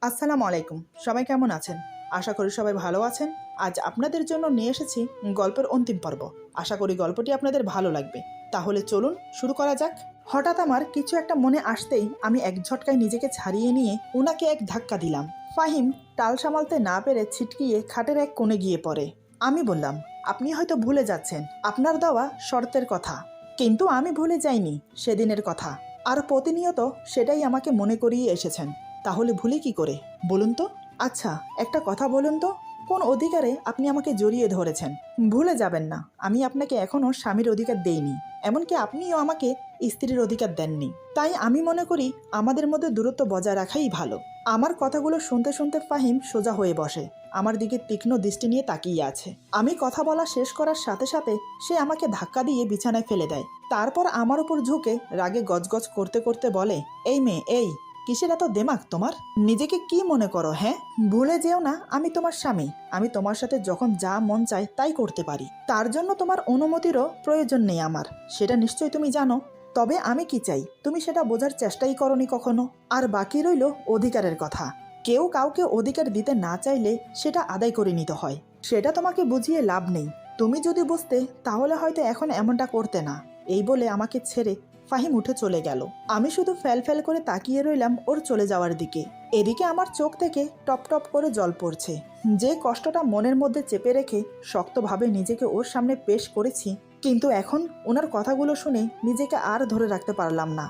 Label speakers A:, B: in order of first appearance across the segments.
A: আসসালামু আলাইকুম। সবাই কেমন আছেন? আশা করি সবাই ভালো আছেন। আজ আপনাদের জন্য নিয়ে এসেছি গল্পের অন্তিম পর্ব। আশা করি গল্পটি আপনাদের ভালো লাগবে। তাহলে চলুন শুরু করা যাক। হঠাৎ আমার কিছু একটা মনে আসতেই আমি এক ঝটকায় নিজেকে ছাড়িয়ে নিয়ে উনাকে এক ধাক্কা দিলাম। ফাহিম টাল সামালতে না পেরে ছিটকিয়ে খাটের এক কোণে গিয়ে পড়ে। আমি বললাম, আপনি হয়তো ভুলে যাচ্ছেন আপনার দেওয়া শর্তের কথা। কিন্তু আমি ভুলে যাইনি সেদিনের কথা। আর প্রতিনিয়ত সেটাই আমাকে মনে করিয়ে এসেছেন। তাহলে ভুলে কি করে বলুন তো? আচ্ছা, একটা কথা বলুন তো, কোন অধিকারে আপনি আমাকে জড়িয়ে ধরেছেন? ভুলে যাবেন না, আমি আপনাকে এখনো স্বামীর অধিকার দেইনি। এমনকি আপনিও আমাকে স্ত্রীর অধিকার দেননি। তাই আমি মনে করি আমাদের মধ্যে দূরত্ব বজায় রাখাই ভালো। আমার কথাগুলো শুনতে শুনতে ফাহিম সোজা হয়ে বসে আমার দিকে তীক্ষ্ণ দৃষ্টি নিয়ে তাকিয়ে আছে। আমি কথা বলা শেষ করার সাথে সাথে সে আমাকে ধাক্কা দিয়ে বিছানায় ফেলে দেয়। তারপর আমার উপর ঝুঁকে রাগে গজগজ করতে করতে বলে, এই মেয়ে, এই কিসের এত দেমাগ তোমার? নিজেকে কি মনে করো? হ্যাঁ, ভুলে যেও না আমি তোমার স্বামী। আমি তোমার সাথে যখন যা মন চায় তাই করতে পারি। তার জন্য তোমার অনুমতিরও প্রয়োজন নেই আমার, সেটা নিশ্চয়ই তুমি জানো। তবে আমি কি চাই তুমি সেটা বোঝার চেষ্টাই করনি কখনো। আর বাকি রইল অধিকারের কথা। কেউ কাউকে অধিকার দিতে না চাইলে সেটা আদায় করে নিতে হয়। সেটা তোমাকে বুঝিয়ে লাভ নেই। তুমি যদি বুঝতে তাহলে হয়তো এখন এমনটা করতে না। এই বলে আমাকে ছেড়ে ফাহিম উঠে চলে গেল। আমি শুধু ফ্যাল ফ্যাল করে তাকিয়ে রইলাম ওর চলে যাওয়ার দিকে। এদিকে আমার চোখ থেকে টপ টপ করে জল পড়ছে। যে কষ্টটা মনের মধ্যে চেপে রেখে শক্তভাবে নিজেকে ওর সামনে পেশ করেছি, কিন্তু এখন ওনার কথাগুলো শুনে নিজেকে আর ধরে রাখতে পারলাম না।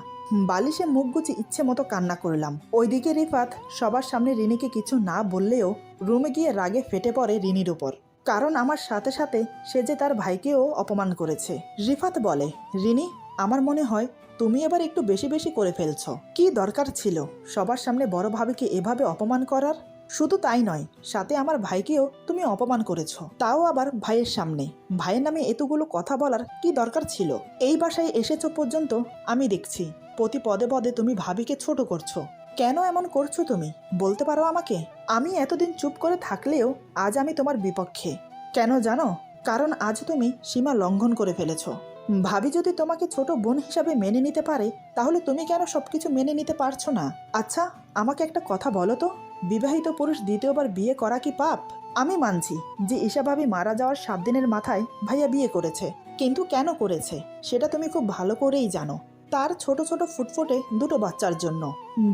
A: বালিশে মুখ গুজে ইচ্ছে মতো কান্না করলাম। ওইদিকে রিফাত সবার সামনে রিনিকে কিছু না বললেও রুমে গিয়ে রাগে ফেটে পড়ে রিনির উপর। কারণ আমার সাথে সাথে সে যে তার ভাইকেও অপমান করেছে। রিফাত বলে, রিনি, আমার মনে হয় তুমি এবার একটু বেশি বেশি করে ফেলছ। কি দরকার ছিল সবার সামনে বড় ভাবিকে এভাবে অপমান করার? শুধু তাই নয়, সাথে আমার ভাইকেও তুমি অপমান করেছ, তাও আবার ভাইয়ের সামনে। ভাইয়ের নামে এতগুলো কথা বলার কি দরকার ছিল? এই বাসায় এসেছো পর্যন্ত আমি দেখছি প্রতি পদে পদে তুমি ভাবিকে ছোট করছো। কেন এমন করছো তুমি বলতে পারো আমাকে? আমি এতদিন চুপ করে থাকলেও আজ আমি তোমার বিপক্ষে। কেন জানো? কারণ আজ তুমি সীমা লঙ্ঘন করে ফেলেছ। ভাবি যদি তোমাকে ছোট বোন হিসাবে মেনে নিতে পারে, তাহলে তুমি কেন সবকিছু মেনে নিতে পারছো না? আচ্ছা, আমাকে একটা কথা বলো তো, বিবাহিত পুরুষ দ্বিতীয়বার বিয়ে করা কি পাপ? আমি মানছি যে ঈশা ভাবি মারা যাওয়ার 7 দিনের মাথায় ভাইয়া বিয়ে করেছে, কিন্তু কেন করেছে সেটা তুমি খুব ভালো করেই জানো। তার ছোট ছোট ফুটফুটে দুটো বাচ্চার জন্য।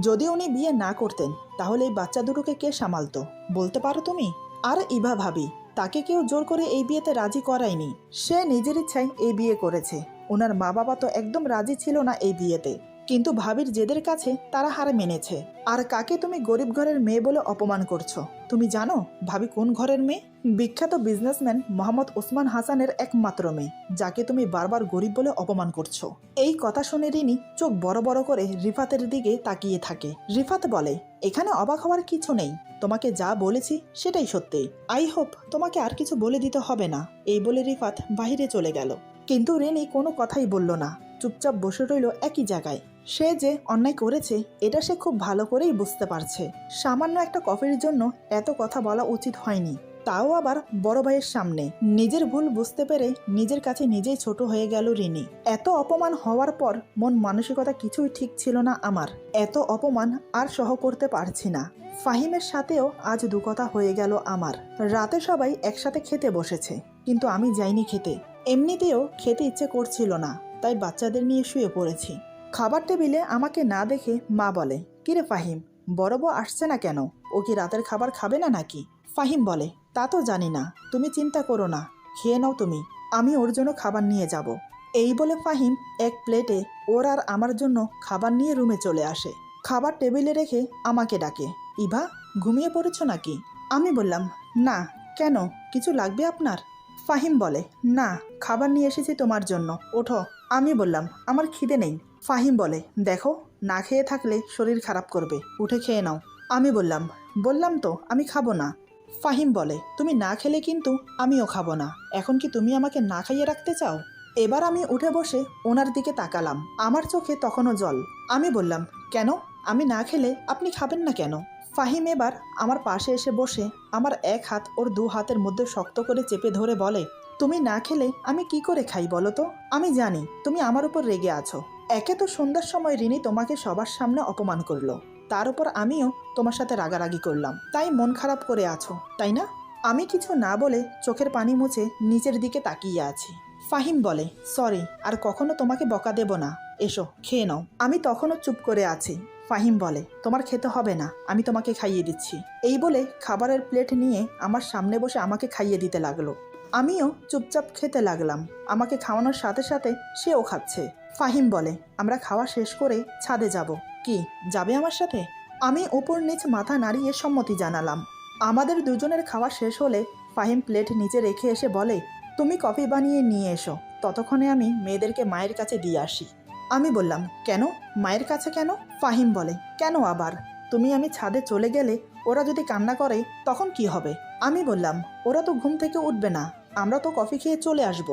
A: যদি উনি বিয়ে না করতেন তাহলে এই বাচ্চা দুটোকে কে সামালতো বলতে পারো তুমি? আর ইভা ভাবি, তাকে কেউ জোর করে এই বিয়েতে রাজি করায়নি। সে নিজের ইচ্ছায় এই বিয়ে করেছে। ওনার মা বাবা তো একদম রাজি ছিল না এই বিয়েতে, কিন্তু ভাবির জেদের কাছে তারা হার মেনেছে। আর কাকে তুমি গরিব ঘরের মেয়ে বলে অপমান করছো? তুমি জানো ভাবি কোন ঘরের মেয়ে? বিখ্যাত বিজনেসম্যান মোহাম্মদ ওসমান হাসানের একমাত্র মেয়ে, যাকে তুমি বারবার গরিব বলে অপমান করছো। এই কথা শুনে রিনি চোখ বড় বড় করে রিফাতের দিকে তাকিয়ে থাকে। রিফাত বলে, এখানে অবাক হওয়ার কিছু নেই, তোমাকে যা বলেছি সেটাই সত্যি। আই হোপ তোমাকে আর কিছু বলে দিতে হবে না। এই বলে রিফাত বাহিরে চলে গেল। কিন্তু রিনি কোনো কথাই বলল না, চুপচাপ বসে রইল একই জায়গায়। সে যে অন্যায় করেছে এটা সে খুব ভালো করেই বুঝতে পারছে। সামান্য একটা কফির জন্য এত কথা বলা উচিত হয়নি, তাও আবার বড় ভাইয়ের সামনে। নিজের ভুল বুঝতে পেরে নিজের কাছে নিজেই ছোট হয়ে গেল রিনি। এত অপমান হওয়ার পর মন মানসিকতা কিছুই ঠিক ছিল না আমার। এত অপমান আর সহ করতে পারছি না। ফাহিমের সাথেও আজ দু কথা হয়ে গেল আমার। রাতে সবাই একসাথে খেতে বসেছে, কিন্তু আমি যাইনি খেতে। এমনিতেও খেতে ইচ্ছে করছিল না, তাই বাচ্চাদের নিয়ে শুয়ে পড়েছি। খাবার টেবিলে আমাকে না দেখে মা বলে, কিরে ফাহিম, বড় বউ আসছে না কেন? ও কি রাতের খাবার খাবে না নাকি? ফাহিম বলে, তা তো জানি না, তুমি চিন্তা করো না, খেয়ে নাও তুমি, আমি ওর জন্য খাবার নিয়ে যাব। এই বলে ফাহিম এক প্লেটে ওর আর আমার জন্য খাবার নিয়ে রুমে চলে আসে। খাবার টেবিলে রেখে আমাকে ডাকে, ইভা, ঘুমিয়ে পড়েছ নাকি? আমি বললাম, না। কেন, কিছু লাগবে আপনার? ফাহিম বলে, না, খাবার নিয়ে এসেছি তোমার জন্য, ওঠো। আমি বললাম, আমার খিদে নেই। ফাহিম বলে, দেখো, না খেয়ে থাকলে শরীর খারাপ করবে, উঠে খেয়ে নাও। আমি বললাম তো আমি খাবো না। ফাহিম বলে, তুমি না খেলে কিন্তু আমিও খাবো না। এখন কি তুমি আমাকে না খাইয়ে রাখতে চাও? এবার আমি উঠে বসে ওনার দিকে তাকালাম, আমার চোখে তখনও জল। আমি বললাম, কেন, আমি না খেলে আপনি খাবেন না কেন? ফাহিম এবার আমার পাশে এসে বসে আমার এক হাত ওর 2 হাতের মধ্যে শক্ত করে চেপে ধরে বলে, তুমি না খেলে আমি কি করে খাই বলো তো? আমি জানি তুমি আমার উপর রেগে আছো। একে তো সন্ধ্যার সময় রিনি তোমাকে সবার সামনে অপমান করলো, তার উপর আমিও তোমার সাথে রাগারাগি করলাম, তাই মন খারাপ করে আছো তাই না? আমি কিছু না বলে চোখের পানি মুছে নিচের দিকে তাকিয়ে আছি। ফাহিম বলে, সরি, আর কখনো তোমাকে বকা দেব না, এসো খেয়ে নাও। আমি তখনও চুপ করে আছি। ফাহিম বলে, তোমার খেতে হবে না, আমি তোমাকে খাইয়ে দিচ্ছি। এই বলে খাবারের প্লেট নিয়ে আমার সামনে বসে আমাকে খাইয়ে দিতে লাগলো। আমিও চুপচাপ খেতে লাগলাম। আমাকে খাওয়ানোর সাথে সাথে সেও খাচ্ছে। ফাহিম বলে, আমরা খাওয়া শেষ করে ছাদে যাব, কি যাবে আমার সাথে? আমি উপর নিচ মাথা নাড়িয়ে সম্মতি জানালাম। আমাদের দুজনের খাওয়া শেষ হলে ফাহিম প্লেট নিচে রেখে এসে বলে, তুমি কফি বানিয়ে নিয়ে এসো, ততক্ষণে আমি মেয়েদেরকে মায়ের কাছে দিয়ে আসি। আমি বললাম, কেন? মায়ের কাছে কেন? ফাহিম বলে, কেন আবার? তুমি আমি ছাদে চলে গেলে ওরা যদি কান্না করে তখন কি হবে? আমি বললাম, ওরা তো ঘুম থেকে উঠবে না, আমরা তো কফি খেয়ে চলে আসব।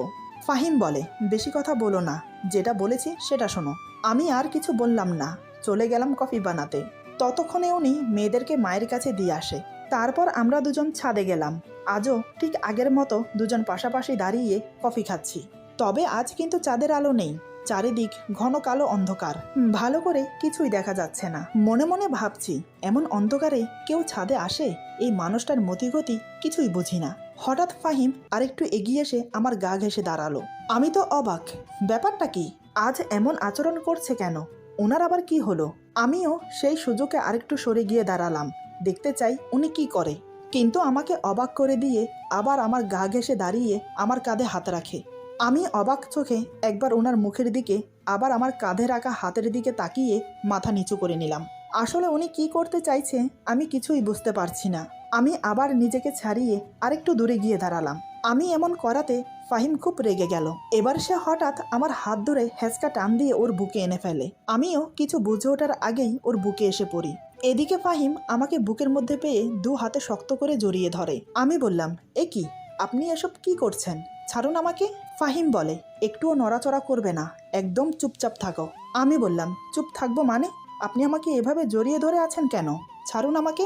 A: ফাহিম বলে, বেশি কথা বলো না, যেটা বলেছি সেটা শোনো। আমি আর কিছু বললাম না, চলে গেলাম কফি বানাতে। ততক্ষণে উনি মেয়েদেরকে মায়ের কাছে দিয়ে আসে। তারপর আমরা দুজন ছাদে গেলাম। আজও ঠিক আগের মতো দুজন পাশাপাশি দাঁড়িয়ে কফি খাচ্ছি। তবে আজ কিন্তু চাঁদের আলো নেই, চারিদিক ঘন কালো অন্ধকার, ভালো করে কিছুই দেখা যাচ্ছে না। মনে মনে ভাবছি, এমন অন্ধকারে কেউ ছাদে আসে? এই মানুষটার মতিগতি কিছুই বুঝি না। হঠাৎ ফাহিম আরেকটু এগিয়ে এসে আমার গা ঘেঁষে দাঁড়ালো। আমি তো অবাক, ব্যাপারটা কি? আজ এমন আচরণ করছে কেন? ওনার আবার কি হলো? আমিও সেই সুযোগে আরেকটু সরে গিয়ে দাঁড়ালাম, দেখতে চাই উনি কি করে। কিন্তু আমাকে অবাক করে দিয়ে আবার আমার গা ঘেঁষে দাঁড়িয়ে আমার কাঁধে হাত রাখে। আমি অবাক চোখে একবার ওনার মুখের দিকে, আবার আমার কাঁধে রাখা হাতের দিকে তাকিয়ে মাথা নিচু করে নিলাম। আসলে উনি কি করতে চাইছে আমি কিছুই বুঝতে পারছি না। আমি আবার নিজেকে ছাড়িয়ে আরেকটু দূরে গিয়ে দাঁড়ালাম। আমি এমন করাতে ফাহিম খুব রেগে গেল। এবার সে হঠাৎ আমার হাত ধরে হ্যাঁচকা টান দিয়ে ওর বুকে এনে ফেলে। আমিও কিছু বুঝে ওঠার আগেই ওর বুকে এসে পড়ি। এদিকে ফাহিম আমাকে বুকের মধ্যে পেয়ে দু হাতে শক্ত করে জড়িয়ে ধরে। আমি বললাম, এ কি, আপনি এসব কি করছেন? ছাড়ুন আমাকে। ফাহিম বলে, একটুও নড়াচড়া করবে না, একদম চুপচাপ থাকো। আমি বললাম, চুপ থাকবো মানে? আপনি আমাকে এভাবে জড়িয়ে ধরে আছেন কেন? ছাড়ুন আমাকে।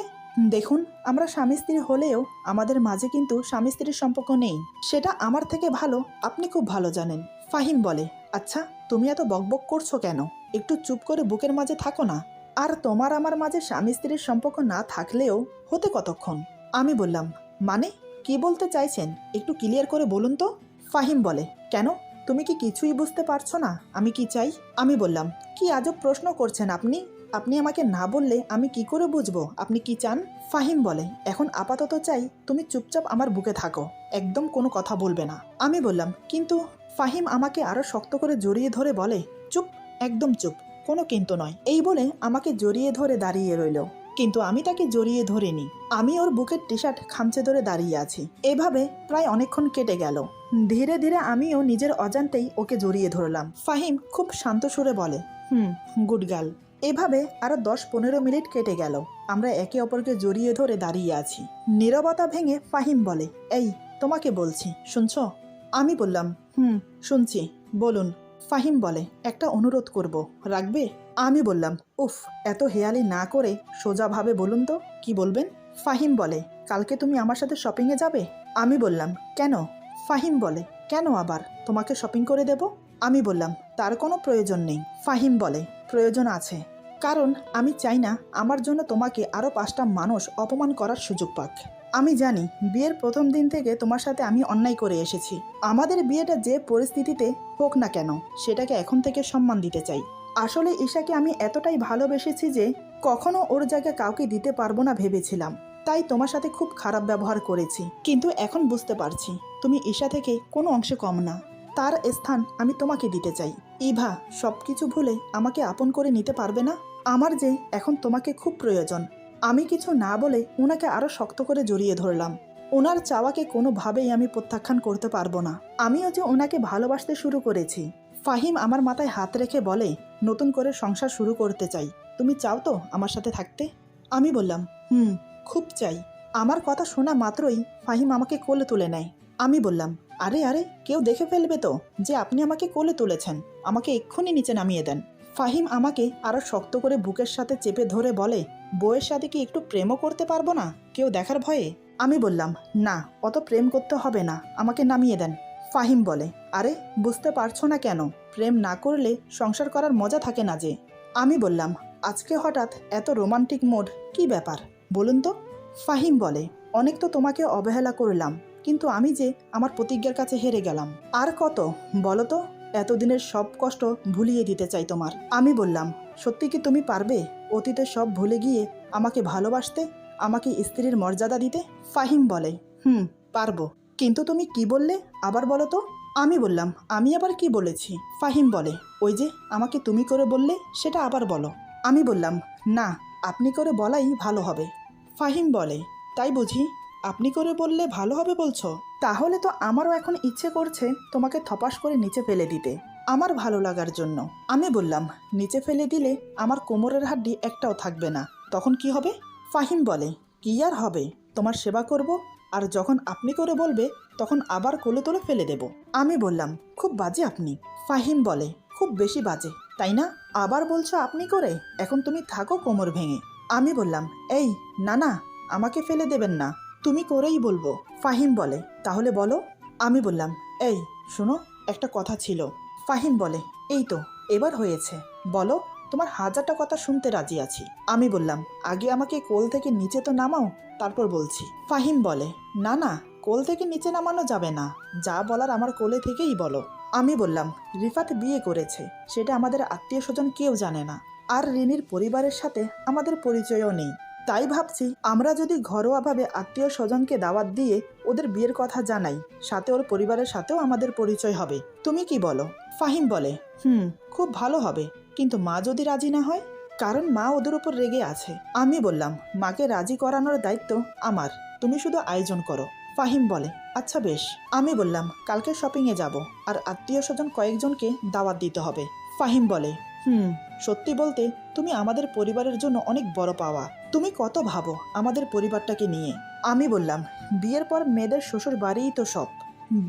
A: দেখুন, আমরা স্বামী স্ত্রী হলেও আমাদের মাঝে কিন্তু স্বামী স্ত্রীর সম্পর্ক নেই। সেটা আমার থেকে ভালো আপনি খুব ভালো জানেন। ফাহিম বলে, আচ্ছা তুমি এত বকবক করছো কেন? একটু চুপ করে বুকের মাঝে থাকো না। আর তোমার আমার মাঝে স্বামী স্ত্রীর সম্পর্ক না থাকলেও হতে কতক্ষণ? আমি বললাম, মানে কি বলতে চাইছেন একটু ক্লিয়ার করে বলুন তো। ফাহিম বলে, কেন তুমি কি কিছুই বুঝতে পারছো না আমি কি চাই? আমি বললাম, কি আজব প্রশ্ন করছেন আপনি? আপনি আমাকে না বললে আমি কি করে বুঝবো আপনি কি চান? ফাহিম বলে, এখন আপাতত চাই তুমি চুপচাপ আমার বুকে থাকো, একদম কোনো কথা বলবে না। আমি বললাম, কিন্তু। ফাহিম আমাকে আরো শক্ত করে জড়িয়ে ধরে বলে, চুপ, একদম চুপ, কোনো কিন্তু নয়। এই বলে আমাকে জড়িয়ে ধরে দাঁড়িয়ে রইল। কিন্তু আমি তাকে জড়িয়ে ধরিনি, আমি ওর বুকের টি শার্ট খামচে ধরে দাঁড়িয়ে আছি। এভাবে প্রায় অনেকক্ষণ কেটে গেল। ধীরে ধীরে আমিও নিজের অজান্তেই ওকে জড়িয়ে ধরলাম। ফাহিম খুব শান্ত সুরে বলে, গুড গার্ল। এভাবে আরো 10-15 মিনিট কেটে গেল। আমরা একে অপরকে জড়িয়ে ধরে দাঁড়িয়ে আছি। নীরবতা ভেঙে ফাহিম বলে, এই তোমাকে বলছি, শুনছো? আমি বললাম, শুনছি, বলুন। ফাহিম বলে, একটা অনুরোধ করব, রাখবে? আমি বললাম, উফ, এত হেয়ালি না করে সোজাভাবে বলুন তো কি বলবেন। ফাহিম বলে, কালকে তুমি আমার সাথে শপিংয়ে যাবে? আমি বললাম, কেন? ফাহিম বলে, কেন আবার, তোমাকে শপিং করে দেব। আমি বললাম, তার কোনো প্রয়োজন নেই। ফাহিম বলে, প্রয়োজন আছে, কারণ আমি চাই না আমার জন্য তোমাকে আরও 5টা মানুষ অপমান করার সুযোগ পাক। আমি জানি বিয়ের প্রথম দিন থেকে তোমার সাথে আমি অন্যায় করে এসেছি। আমাদের বিয়েটা যে পরিস্থিতিতে হোক না কেন সেটাকে এখন থেকে সম্মান দিতে চাই। আসলে ঈশাকে আমি এতটাই ভালোবেসেছি যে কখনো ওর জায়গা কাউকে দিতে পারবো না ভেবেছিলাম, তাই তোমার সাথে খুব খারাপ ব্যবহার করেছি। কিন্তু এখন বুঝতে পারছি তুমি ঈশা থেকে কোনো অংশে কম না, তার স্থান আমি তোমাকে দিতে চাই। ইভা, সবকিছু ভুলে আমাকে আপন করে নিতে পারবে না? আমার যে এখন তোমাকে খুব প্রয়োজন। আমি কিছু না বলে ওনাকে আরো শক্ত করে জড়িয়ে ধরলাম। ওনার চাওয়াকে কোনোভাবেই আমি প্রত্যাখ্যান করতে পারবো না। আমিও যে ওনাকে ভালোবাসতে শুরু করেছি। ফাহিম আমার মাথায় হাত রেখে বলে, নতুন করে সংসার শুরু করতে চাই, তুমি চাও তো আমার সাথে থাকতে? আমি বললাম, খুব চাই। আমার কথা শোনা মাত্রই ফাহিম আমাকে কোলে তুলে নেয়। আমি বললাম, আরে আরে, কেউ দেখে ফেলবে তো যে আপনি আমাকে কোলে তুলেছেন, আমাকে এক্ষুনি নিচে নামিয়ে দেন। ফাহিম আমাকে আরো শক্ত করে বুকের সাথে চেপে ধরে বলে, বউয়ের সাথে কি একটু প্রেমও করতে পারবো না কেউ দেখার ভয়ে? আমি বললাম, না, অত প্রেম করতে হবে না, আমাকে নামিয়ে দেন। ফাহিম বলে, আরে বুঝতে পারছো না কেন, প্রেম না করলে সংসার করার মজা থাকে না যে। আমি বললাম, আজকে হঠাৎ এত রোমান্টিক মোড, কি ব্যাপার বলুন তো? ফাহিম বলে, অনেক তো তোমাকে অবহেলা করলাম, কিন্তু আমি যে আমার প্রতিজ্ঞার কাছে হেরে গেলাম। আর কত বলো তো? এতদিনের সব কষ্ট ভুলিয়ে দিতে চাই তোমার। আমি বললাম, সত্যি কি তুমি পারবে অতীতে সব ভুলে গিয়ে আমাকে ভালোবাসতে, আমাকে স্ত্রীর মর্যাদা দিতে? ফাহিম বলে, পারবো। কিন্তু তুমি কি বললে আবার বলো তো? আমি বললাম, আমি আবার কি বলেছি? ফাহিম বলে, ওই যে আমাকে তুমি করে বললে, সেটা আবার বলো। আমি বললাম, না, আপনি করে বলাই ভালো হবে। ফাহিম বলে, তাই বুঝি? আপনি করে বললে ভালো হবে বলছো? তাহলে তো আমারও এখন ইচ্ছে করছে তোমাকে থপাস করে নিচে ফেলে দিতে, আমার ভালো লাগার জন্য। আমি বললাম, নিচে ফেলে দিলে আমার কোমরের হাড্ডি একটাও থাকবে না, তখন কি হবে? ফাহিম বলে, কি আর হবে, তোমার সেবা করব, আর যখন আপনি করে বলবে তখন আবার কোলে তোলে ফেলে দেব। আমি বললাম, খুব বাজে আপনি। ফাহিম বলে, খুব বেশি বাজে তাই না? আবার বলছো আপনি করে, এখন তুমি থাকো কোমর ভেঙে। আমি বললাম, এই না না, আমাকে ফেলে দেবেন না, তুমি করেই বলবো। ফাহিম বলে, তাহলে বলো। আমি বললাম, এই শোনো, একটা কথা ছিল। ফাহিম বলে, এই তো এবার হয়েছে, বলো, তোমার হাজারটা কথা শুনতে রাজি আছি। আমি বললাম, আগে আমাকে কোল থেকে নিচে তো নামাও, তারপর বলছি। ফাহিম বলে, না না, কোল থেকে নিচে নামানো যাবে না, যা বলার আমার কোলে থেকেই বলো। আমি বললাম, রিফাত বিয়ে করেছে, সেটা আমাদের আত্মীয় স্বজন কেউ জানে না, আর রিনির পরিবারের সাথে আমাদের পরিচয়ও নেই। তাই ভাবছি আমরা যদি ঘরোয়াভাবে আত্মীয় স্বজনকে দাওয়াত দিয়ে ওদের বিয়ের কথা জানাই, সাথে ওর পরিবারের সাথেও আমাদের পরিচয় হবে। তুমি কি বলো? ফাহিম বলে, খুব ভালো হবে, কিন্তু মা যদি রাজি না হয়? কারণ মা ওদের উপর রেগে আছে। আমি বললাম, মাকে রাজি করানোর দায়িত্ব আমার, তুমি শুধু আয়োজন করো। ফাহিম বলে, আচ্ছা বেশ। আমি বললাম, কালকে শপিংয়ে যাব, আর আত্মীয় স্বজন কয়েকজনকে দাওয়াত দিতে হবে। ফাহিম বলে, সত্যি বলতে তুমি আমাদের পরিবারের জন্য অনেক বড় পাওয়া, তুমি কত ভাবো আমাদের পরিবারটাকে নিয়ে। আমি বললাম, বিয়ের পর মেয়েদের শ্বশুর বাড়িই তো সব,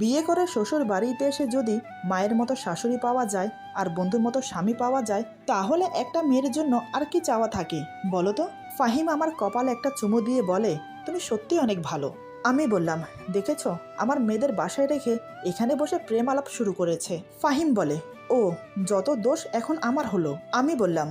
A: বিয়ে করে শ্বশুর বাড়িতে এসে যদি মায়ের মতো শাশুড়ি পাওয়া যায় আর বন্ধুর মতো স্বামী পাওয়া যায়, তাহলে একটা মেয়ের জন্য আর কি চাওয়া থাকে বলো তো? ফাহিম আমার কপালে একটা চুমু দিয়ে বলে, তুমি সত্যি অনেক ভালো। আমি বললাম, দেখেছ, আমার মেয়েদের বাসায় রেখে এখানে বসে প্রেম আলাপ শুরু করেছে। ফাহিম বলে, ও, যত দোষ এখন আমার হলো। আমি বললাম,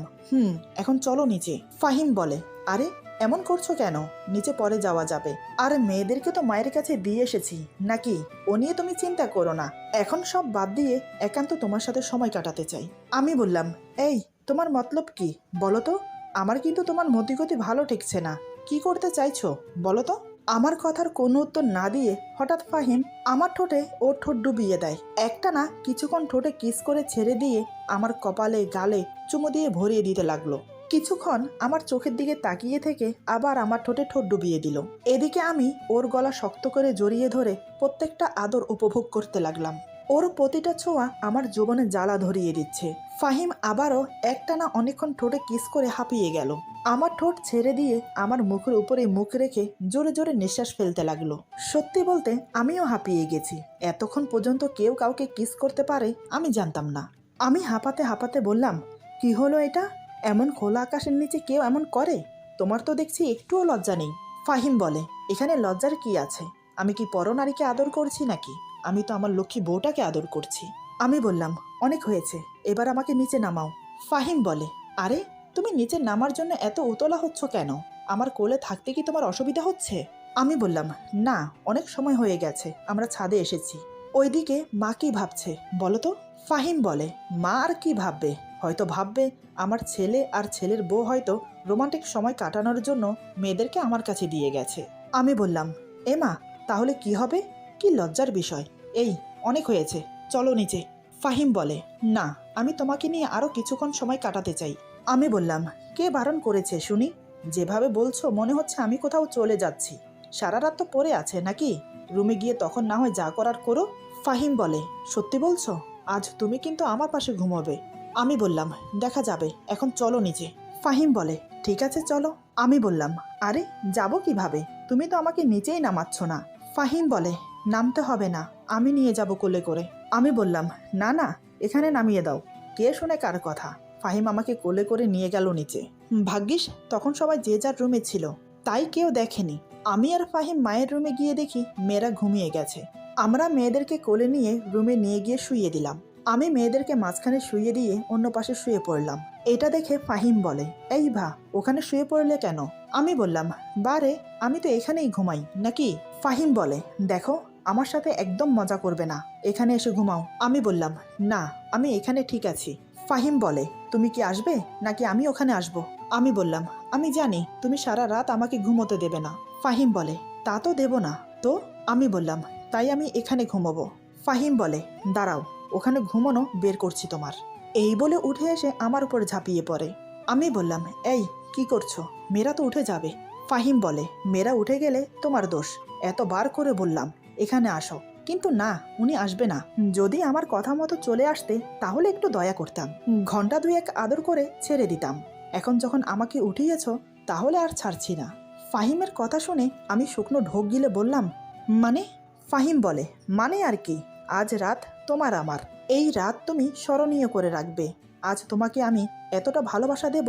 A: এখন চলো নিচে। ফাহিম বলে, আরে এমন করছো কেন, নিচে পরে যাওয়া যাবে, আর মেয়েদেরকে তো মায়ের কাছে দিয়ে এসেছি নাকি, ও নিয়ে তুমি চিন্তা করো না, এখন সব বাদ দিয়ে একান্ত তোমার সাথে সময় কাটাতে চাই। আমি বললাম, এই তোমার মতলব কি বলো তো? আমার কিন্তু তোমার মতিগতি ভালো ঠেকছে না, কি করতে চাইছো বলো তো? আমার কথার কোনো উত্তর না দিয়ে হঠাৎ ফাহিম আমার ঠোঁটে ওর ঠোঁট ডুবিয়ে দেয়। একটা না কিছুক্ষণ ঠোঁটে কিস করে ছেড়ে দিয়ে আমার কপালে গালে চুমু দিয়ে ভরিয়ে দিতে লাগলো। কিছুক্ষণ আমার চোখের দিকে তাকিয়ে থেকে আবার আমার ঠোঁটে ঠোঁট ডুবিয়ে দিল। এদিকে আমি ওর গলা শক্ত করে জড়িয়ে ধরে প্রত্যেকটা আদর উপভোগ করতে লাগলাম। ওর প্রতিটা ছোঁয়া আমার যৌবনে জ্বালা ধরিয়ে দিচ্ছে। ফাহিম আবারও একটানা অনেকক্ষণ ঠোঁটে কিস করে হাঁপিয়ে গেল। আমার ঠোঁট ছেড়ে দিয়ে আমার মুখের উপরে মুখ রেখে জোরে জোরে নিঃশ্বাস ফেলতে লাগলো। সত্যি বলতে আমিও হাঁপিয়ে গেছি, এতক্ষণ পর্যন্ত কেউ কাউকে কিস করতে পারে আমি জানতাম না। আমি হাঁপাতে হাঁপাতে বললাম, কি হলো এটা? এমন খোলা আকাশের নিচে কেউ এমন করে? তোমার তো দেখছি একটুও লজ্জা নেই। ফাহিম বলে, এখানে লজ্জার কি আছে? আমি কি পরনারীকে আদর করছি নাকি? আমি তো আমার লক্ষ্মী বউটাকে আদর করছি। আমি বললাম, অনেক হয়েছে, এবার আমাকে নিচে নামাও। ফাহিম বলে, আরে তুমি নিচে নামার জন্য এত উতলা হচ্ছ কেন? আমার কোলে থাকতে কি তোমার অসুবিধা হচ্ছে? আমি বললাম, না, অনেক সময় হয়ে গেছে, আমরা ছাদে এসেছি। ওইদিকে মা কি ভাবছে বলো তো? ফাহিম বলে, মা আর কি ভাববে, হয়তো ভাববে আমার ছেলে আর ছেলের বউ হয়তো রোমান্টিক সময় কাটানোর জন্য মেয়েদেরকে আমার কাছে দিয়ে গেছে। আমি বললাম, এ মা, তাহলে কি হবে? কি লজ্জার বিষয়। এই অনেক হয়েছে, চলো নিচে। ফাহিম বলে, না, আমি তোমাকে নিয়ে আরো কিছুক্ষণ সময় কাটাতে চাই। আমি বললাম, কে বারণ করেছে শুনি? যেভাবে বলছো মনে হচ্ছে আমি কোথাও চলে যাচ্ছি। সারা রাত তো পড়ে আছে নাকি? রুমে গিয়ে তখন না হয় যা করার করো। ফাহিম বলে, সত্যি বলছো? আজ তুমি কিন্তু আমার পাশে ঘুমোবে। আমি বললাম, দেখা যাবে, এখন চলো নিচে। ফাহিম বলে, ঠিক আছে চলো। আমি বললাম, আরে যাব কিভাবে, তুমি তো আমাকে নিচেই নামাচ্ছ না। ফাহিম বলে, নামতে হবে না, আমি নিয়ে যাব কোলে করে। আমি বললাম, না না, এখানে নামিয়ে দাও। কে শুনে কার কথা? ফাহিম আমাকে কোলে করে নিয়ে গেল নিচে। ভাগ্যিস তখন সবাই যে যার রুমে ছিল, তাই কেউ দেখেনি। আমি আর ফাহিম মায়ের রুমে গিয়ে দেখি মেয়েরা ঘুমিয়ে গেছে। আমরা মেয়েদেরকে কোলে নিয়ে রুমে নিয়ে গিয়ে শুইয়ে দিলাম। আমি মেয়েদেরকে মাঝখানে শুইয়ে দিয়ে অন্য পাশে শুয়ে পড়লাম। এটা দেখে ফাহিম বলে, এই ভা, ওখানে শুয়ে পড়লে কেন? আমি বললাম, বারে, আমি তো এখানেই ঘুমাই নাকি? ফাহিম বলে, দেখো, আমার সাথে একদম মজা করবে না, এখানে এসে ঘুমাও। আমি বললাম, না, আমি এখানে ঠিক আছি। ফাহিম বলে, তুমি কি আসবে নাকি আমি ওখানে আসব? আমি বললাম, আমি জানি তুমি সারা রাত আমাকে ঘুমোতে দেবে না। ফাহিম বলে, তা তো দেব না তো। আমি বললাম, তাই আমি এখানে ঘুমাবো। ফাহিম বলে, দাঁড়াও, ওখানে ঘুমানো বের করছি তোমার। এই বলে উঠে এসে আমার উপর ঝাঁপিয়ে পড়ে। আমি বললাম, এই কি করছো? মেয়েরা তো উঠে যাবে। ফাহিম বলে, মেয়েরা উঠে গেলে তোমার দোষ, এতবার করে বললাম এখানে আসো, কিন্তু না, উনি আসবে না। যদি আমার কথা মতো চলে আসতে তাহলে একটু দয়া করতাম, ঘন্টা দুয়েক আদর করে ছেড়ে দিতাম। এখন যখন আমাকে উঠিয়েছ তাহলে আর ছাড়ছি না। ফাহিমের কথা শুনে আমি শুকনো ঢোক গিলে বললাম, মানে? ফাহিম বলে, মানে আর কি, আজ রাত তোমার আমার, এই রাত তুমি স্মরণীয় করে রাখবে। আজ তোমাকে আমি এতটা ভালোবাসা দেব,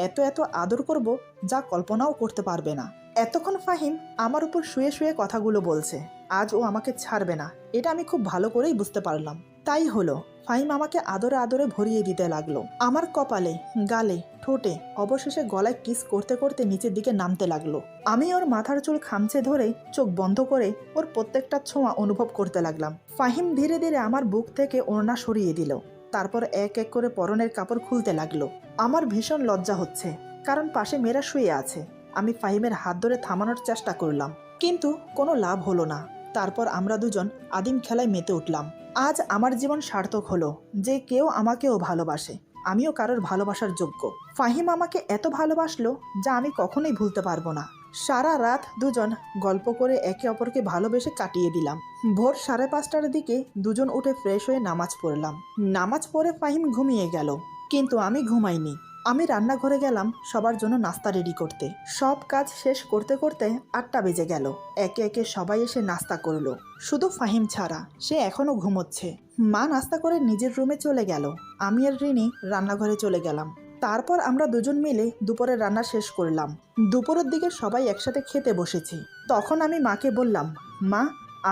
A: এত এত আদর করব, যা কল্পনাও করতে পারবে না। এতক্ষণ ফাহিম আমার উপর শুয়ে শুয়ে কথাগুলো বলছে, আজ ও আমাকে ছাড়বে না, এটা আমি খুব ভালো করেই বুঝতে পারলাম। তাই হলো, ফাহিম আমাকে আদরে আদরে ভরিয়ে দিতে লাগলো, আমার কপালে, গালে, ঠোঁটে, অবশেষে গলায় কিস করতে করতে নিচের দিকে নামতে লাগলো। আমি ওর মাথার চুল খামচে ধরে চোখ বন্ধ করে ওর প্রত্যেকটা ছোঁয়া অনুভব করতে লাগলাম। ফাহিম ধীরে ধীরে আমার বুক থেকে ওড়না সরিয়ে দিল, তারপর এক এক করে পরনের কাপড় খুলতে লাগলো। আমার ভীষণ লজ্জা হচ্ছে, কারণ পাশে মেয়েরা শুয়ে আছে। আমি ফাহিমের হাত ধরে থামানোর চেষ্টা করলাম, কিন্তু কোনো লাভ হলো না। তারপর আমরা দুজন আদিম খেলায় মেতে উঠলাম। আজ আমার জীবন সার্থক হলো যে কেউ আমাকেও ভালোবাসে, আমিও কারোর ভালোবাসার যোগ্য। ফাহিম আমাকে এত ভালোবাসলো যা আমি কখনোই ভুলতে পারবো না। সারা রাত দুজন গল্প করে একে অপরকে ভালোবেসে কাটিয়ে দিলাম। ভোর 5:30টার দিকে দুজন উঠে ফ্রেশ হয়ে নামাজ পড়লাম। নামাজ পড়ে ফাহিম ঘুমিয়ে গেল, কিন্তু আমি ঘুমাইনি। আমি রান্নাঘরে গেলাম সবার জন্য নাস্তা রেডি করতে। সব কাজ শেষ করতে করতে 8টা বেজে গেল। একে একে সবাই এসে নাস্তা করলো, শুধু ফাহিম ছাড়া, সে এখনো ঘুমোচ্ছে। মা নাস্তা করে নিজের রুমে চলে গেল, আমি আর রিনি রান্নাঘরে চলে গেলাম। তারপর আমরা দুজন মিলে দুপুরের রান্না শেষ করলাম। দুপুরের দিকে সবাই একসাথে খেতে বসেছি। তখন আমি মাকে বললাম, মা,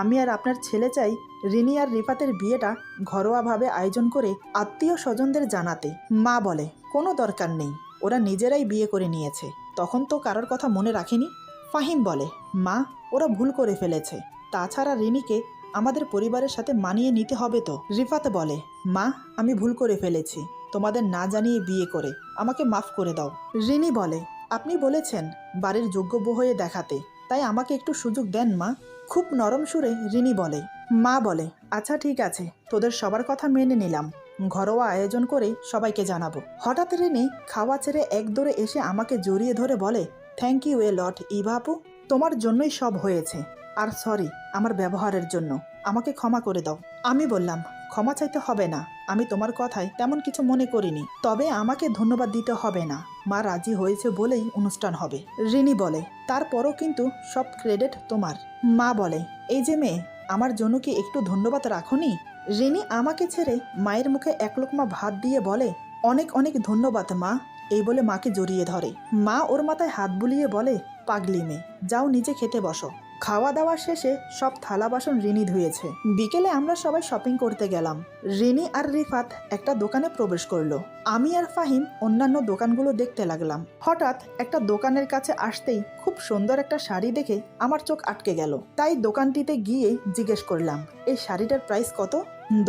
A: আমি আর আপনার ছেলে চাই রিনি আর রিফাতের বিয়েটা ঘরোয়াভাবে আয়োজন করে আত্মীয় স্বজনদের জানাতে। মা বলে, কোনো দরকার নেই, ওরা নিজেরাই বিয়ে করে নিয়েছে, তখন তো কারোর কথা মনে রাখেনি। ফাহিম বলে, মা, ওরা ভুল করে ফেলেছে, তাছাড়া রিনিকে আমাদের পরিবারের সাথে মানিয়ে নিতে হবে তো। রিফাত বলে, মা, আমি ভুল করে ফেলেছি, তোমাদের না জানিয়ে বিয়ে করে, আমাকে মাফ করে দাও। রিনি বলে, আপনি বলেছেন বাড়ির যোগ্য বউ হয়ে দেখাতে, তাই আমাকে একটু সুযোগ দেন মা। খুব নরম সুরে রিনি বলে। মা বলে, আচ্ছা ঠিক আছে, তোদের সবার কথা মেনে নিলাম, ঘরোয়া আয়োজন করে সবাইকে জানাবো। হঠাৎ রিনি খাওয়া ছেড়ে এক দৌড়ে এসে আমাকে জড়িয়ে ধরে বলে, থ্যাংক ইউ এ লট ইভা আপু, তোমার জন্যই সব হয়েছে, আর সরি আমার ব্যবহারের জন্য, আমাকে ক্ষমা করে দাও। আমি বললাম, ক্ষমা চাইতে হবে না, আমি তোমার কথায় তেমন কিছু মনে করিনি, তবে আমাকে ধন্যবাদ দিতে হবে না, মা রাজি হয়েছে বলেই অনুষ্ঠান হবে। রিনি বলে, তারপরও কিন্তু সব ক্রেডিট তোমার। মা বলে, এই যে মেয়ে, আমার জন্য কি একটু ধন্যবাদ রাখোনি? রিনি আমাকে ছেড়ে মায়ের মুখে এক লোকমা ভাত দিয়ে বলে, অনেক অনেক ধন্যবাদ মা। এই বলে মাকে জড়িয়ে ধরে। মা ওর মাথায় হাত বুলিয়ে বলে, পাগলি মেয়ে, যাও নিচে খেতে বসো। খাওয়া দাওয়া শেষে সব থালা বাসন রিনি ধুয়েছে। বিকেলে আমরা সবাই শপিং করতে গেলাম। রিনি আর রিফাত একটা দোকানে প্রবেশ করলো। আমি আর ফাহিম অন্যান্য দোকানগুলো দেখতে লাগলাম। হঠাৎ একটা দোকানের কাছে আসতেই খুব সুন্দর একটা শাড়ি দেখে আমার চোখ আটকে গেল। তাই দোকানটিতে গিয়ে জিজ্ঞেস করলাম, এই শাড়িটার প্রাইস কত?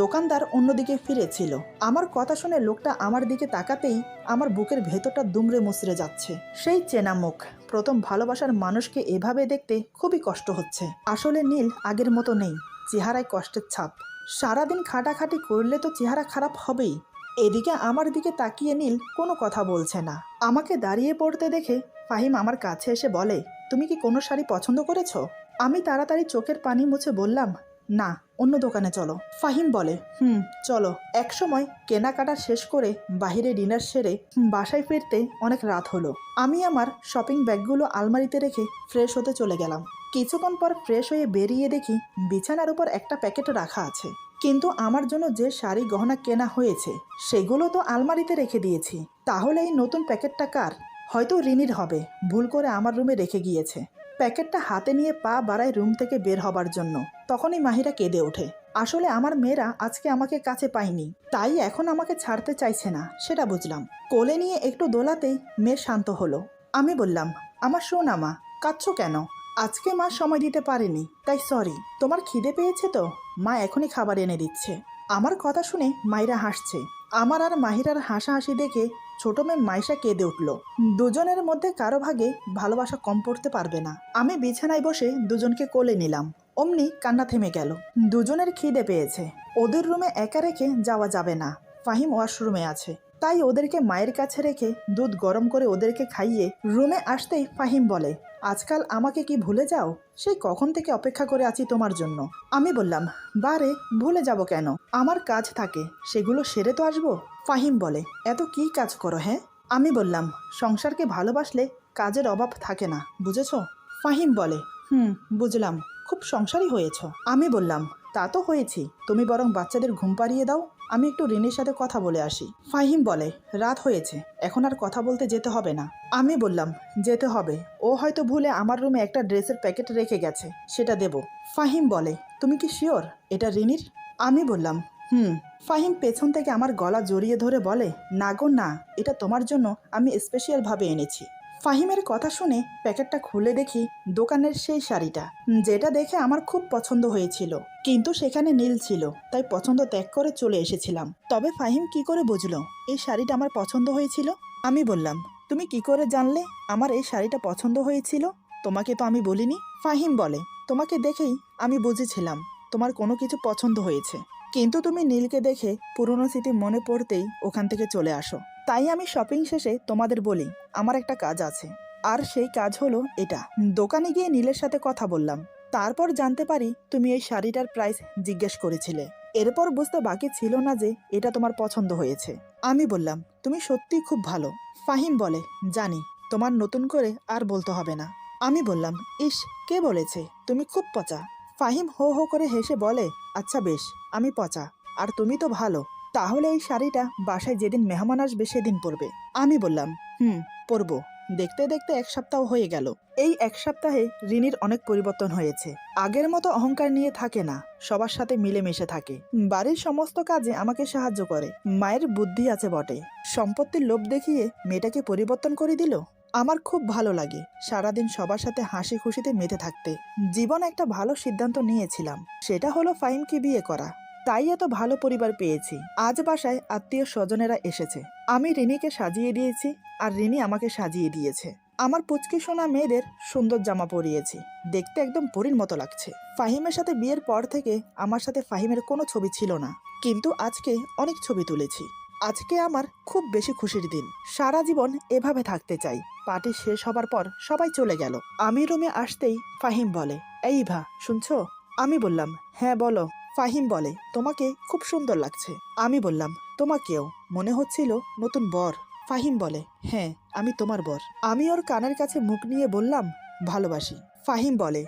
A: দোকানদার অন্যদিকে ফিরেছিল। আমার কথা শুনে লোকটা আমার দিকে তাকাতেই আমার বুকের ভেতরটা দুমড়ে মুচড়ে যাচ্ছে। সেই চেনা মুখ, প্রথম ভালোবাসার মানুষকে এভাবে দেখতে খুবই কষ্ট হচ্ছে। আসলে নীল আগের মতো নেই, চেহারায় কষ্টের ছাপ। সারাদিন খাটাখাটি করলে তো চেহারা খারাপ হবেই। এদিকে আমার দিকে তাকিয়ে নীল কোনো কথা বলছে না। আমাকে দাঁড়িয়ে পড়তে দেখে ফাহিম আমার কাছে এসে বলে, তুমি কি কোনো শাড়ি পছন্দ করেছো? আমি তাড়াতাড়ি চোখের পানি মুছে বললাম, না, অন্য দোকানে চলো। ফাহিম বলে, চলো। একসময় কেনাকাটা শেষ করে বাহিরে ডিনার সেরে বাসায় ফিরতে অনেক রাত হলো। আমি আমার শপিং ব্যাগগুলো আলমারিতে রেখে ফ্রেশ হতে চলে গেলাম। কিছুক্ষণ পর ফ্রেশ হয়ে বেরিয়ে দেখি বিছানার উপর একটা প্যাকেট রাখা আছে, কিন্তু আমার জন্য যে শাড়ি গহনা কেনা হয়েছে সেগুলো তো আলমারিতে রেখে দিয়েছি। তাহলে এই নতুন প্যাকেটটা কার? হয়তো রিনির হবে, ভুল করে আমার রুমে রেখে গিয়েছে। প্যাকেটটা হাতে নিয়ে পা বাড়ায় রুম থেকে বের হবার জন্য। তখনই মাহিরা কেঁদে ওঠে। আসলে আমার মেয়েরা আজকে আমাকে কাছে পায়নি, তাই এখন আমাকে ছাড়তে চাইছে না, সেটা বুঝলাম। কোলে নিয়ে একটু দোলাতেই মেয়ে শান্ত হলো। আমি বললাম, আমার সোনা মা, কাঁদছো কেন? আজকে মা সময় দিতে পারেনি, তাই সরি। তোমার খিদে পেয়েছে তো? মা এখনই খাবার এনে দিচ্ছে। আমার কথা শুনে মাইরা হাসছে। আমার আর মাহিরার হাসাহাসি দেখে ছোট মেয়ে মাইশা কেঁদে উঠল। দুজনের মধ্যে কারো ভাগে ভালোবাসা কম পড়তে পারবে না। আমি বিছানায় বসে দুজনকে কোলে নিলাম। অমনি কান্না থেমে গেল। দুজনের খিদে পেয়েছে। ওদের রুমে একা রেখে যাওয়া যাবে না। ফাহিম ওয়াশরুমে আছে, তাই ওদেরকে মায়ের কাছে রেখে দুধ গরম করে ওদেরকে খাইয়ে রুমে আসতেই ফাহিম বলে, আজকাল আমাকে কি ভুলে যাও? সেই কখন থেকে অপেক্ষা করে আছি তোমার জন্য। আমি বললাম, বারে ভুলে যাব কেন? আমার কাজ থাকে, সেগুলো সেরে তো আসবো। ফাহিম বলে, এত কি কাজ করো হ্যাঁ? আমি বললাম, সংসারকে ভালোবাসলে কাজের অভাব থাকে না, বুঝেছো? ফাহিম বলে, বুঝলাম, খুব সংসারী হয়েছ। আমি বললাম, তা তো হয়েছি, তুমি বরং বাচ্চাদের ঘুম পাড়িয়ে দাও, আমি একটু রিনির সাথে কথা বলে আসি। ফাহিম বলে, রাত হয়েছে, এখন আর কথা বলতে যেতে হবে না। আমি বললাম, যেতে হবে, ও হয়তো ভুলে আমার রুমে একটা ড্রেসের প্যাকেট রেখে গেছে, সেটা দেব। ফাহিম বলে, তুমি কি শিওর এটা রিনির? আমি বললাম, ফাহিম পেছন থেকে আমার গলা জড়িয়ে ধরে বলে, না গো না, এটা তোমার জন্য আমি স্পেশালভাবে এনেছি। ফাহিমের কথা শুনে প্যাকেটটা খুলে দেখি দোকানের সেই শাড়িটা, যেটা দেখে আমার খুব পছন্দ হয়েছিল, কিন্তু সেখানে নীল ছিল, তাই পছন্দ ত্যাগ করে চলে এসেছিলাম। তবে ফাহিম কি করে বুঝলো এই শাড়িটা আমার পছন্দ হয়েছিল? আমি বললাম, তুমি কি করে জানলে আমার এই শাড়িটা পছন্দ হয়েছিল? তোমাকে তো আমি বলিনি। ফাহিম বলে, তোমাকে দেখেই আমি বুঝেছিলাম তোমার কোনো কিছু পছন্দ হয়েছে, কিন্তু তুমি নীলকে দেখে পুরনো স্মৃতি মনে পড়তেই ওখান থেকে চলে আসো। তাই আমি শপিং শেষে তোমাদের বলি আমার একটা কাজ আছে, আর সেই কাজ হলো এটা। দোকানে গিয়ে নীলের সাথে কথা বললাম, তারপর জানতে পারি তুমি এই শাড়িটার প্রাইস জিজ্ঞেস করেছিলে। এরপর বুঝতে বাকি ছিল না যে এটা তোমার পছন্দ হয়েছে। আমি বললাম, তুমি সত্যি খুব ভালো। ফাহিম বলে, জানি, তোমার নতুন করে আর বলতে হবে না। আমি বললাম, ইস, কে বলেছে তুমি খুব পচা? ফাহিম হো হো করে হেসে বলে, আচ্ছা বেশ, আমি পচা, আর তুমি তো ভালো, তাহলে এই শাড়িটা বাসায় যেদিন মেহমান আসবে সেদিন পরবে। আমি বললাম, পরবো। দেখতে দেখতে 1 সপ্তাহ হয়ে গেল। এই 1 সপ্তাহে রিনির অনেক পরিবর্তন হয়েছে। আগের মতো অহংকার নিয়ে থাকে না, সবার সাথে মিলেমিশে থাকে। বাড়ির সমস্ত কাজে আমাকে সাহায্য করে। মায়ের বুদ্ধি আছে বটে, সম্পত্তির লোভ দেখিয়ে মেয়েটাকে পরিবর্তন করে দিল। আমার খুব ভালো লাগে সারাদিন সবার সাথে হাসি খুশিতে মেতে থাকতে। জীবন একটা ভালো সিদ্ধান্ত নিয়েছিলাম, সেটা হলো ফাহিমকে বিয়ে করা। তাই এত ভালো পরিবার পেয়েছি। আজ বাসায় আত্মীয় স্বজনেরা এসেছে। আমি রিনিকে সাজিয়ে দিয়েছি, আর রিনি আমাকে সাজিয়ে দিয়েছে। আমার পুচকি সোনা মেয়েদের সুন্দর জামা পরিয়েছি, দেখতে একদম পরীর মতো লাগছে। ফাহিমের সাথে বিয়ের পর থেকে আমার সাথে ফাহিমের কোনো ছবি ছিল না, কিন্তু আজকে অনেক ছবি তুলেছি। আজকে আমার খুব বেশি খুশির দিন। সারা জীবন এভাবে থাকতে চাই। পার্টি শেষ হবার পর সবাই চলে গেল। আমি রুমে আসতেই ফাহিম বলে, এই ইভা, শুনছো? আমি বললাম, হ্যাঁ বলো। ফাহিম বলে, তোমাকে খুব সুন্দর লাগছে। আমি বললাম, তোমাকেও, মনে হচ্ছিল নতুন বর। ফাহিম বলে, হ্যাঁ, আমি তোমার বর। আমি ওর কানের কাছে মুখ নিয়ে বললাম, ভালোবাসি। ফাহিম বলে,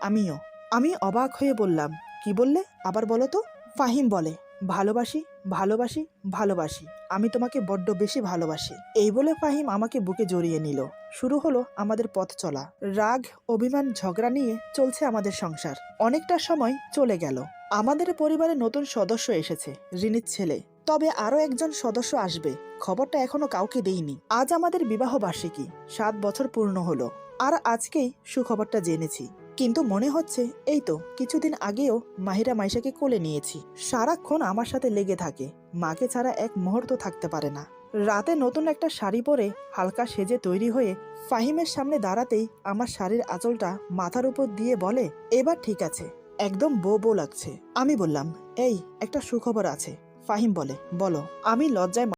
A: আমিও। আমি অবাক হয়ে বললাম, কি বললে? আবার বলো তো। ফাহিম বলে, ভালোবাসি, ভালোবাসি, ভালোবাসি, আমি তোমাকে বড্ড বেশি ভালোবাসি। এই বলে ফাহিম আমাকে বুকে জড়িয়ে নিল। শুরু হলো আমাদের পথ চলা। রাগ, অভিমান, ঝগড়া নিয়ে চলছে আমাদের সংসার। অনেকটা সময় চলে গেল। আমাদের পরিবারে নতুন সদস্য এসেছে, রিনির ছেলে। তবে আরো একজন সদস্য আসবে, খবরটা এখনো কাউকে দেইনি। আজ আমাদের বিবাহ বার্ষিকী, 7 বছর পূর্ণ হলো। আর আজকেই সুখবরটা জেনেছি। কিন্তু মনে হচ্ছে এই তো কিছুদিন আগেও মাহিরা মাইশাকে কোলে নিয়েছি। সারাক্ষণ আমার সাথে লেগে থাকে, মাকে ছাড়া এক মুহূর্ত থাকতে পারে না। রাতে নতুন একটা শাড়ি পরে হালকা সেজে তৈরি হয়ে ফাহিমের সামনে দাঁড়াতেই আমার শাড়ির আঁচলটা মাথার উপর দিয়ে বলে, এবার ঠিক আছে, একদম বউ বউ লাগছে। আমি বললাম, এই একটা সুখবর আছে। ফাহিম বলে, বলো। আমি লজ্জায়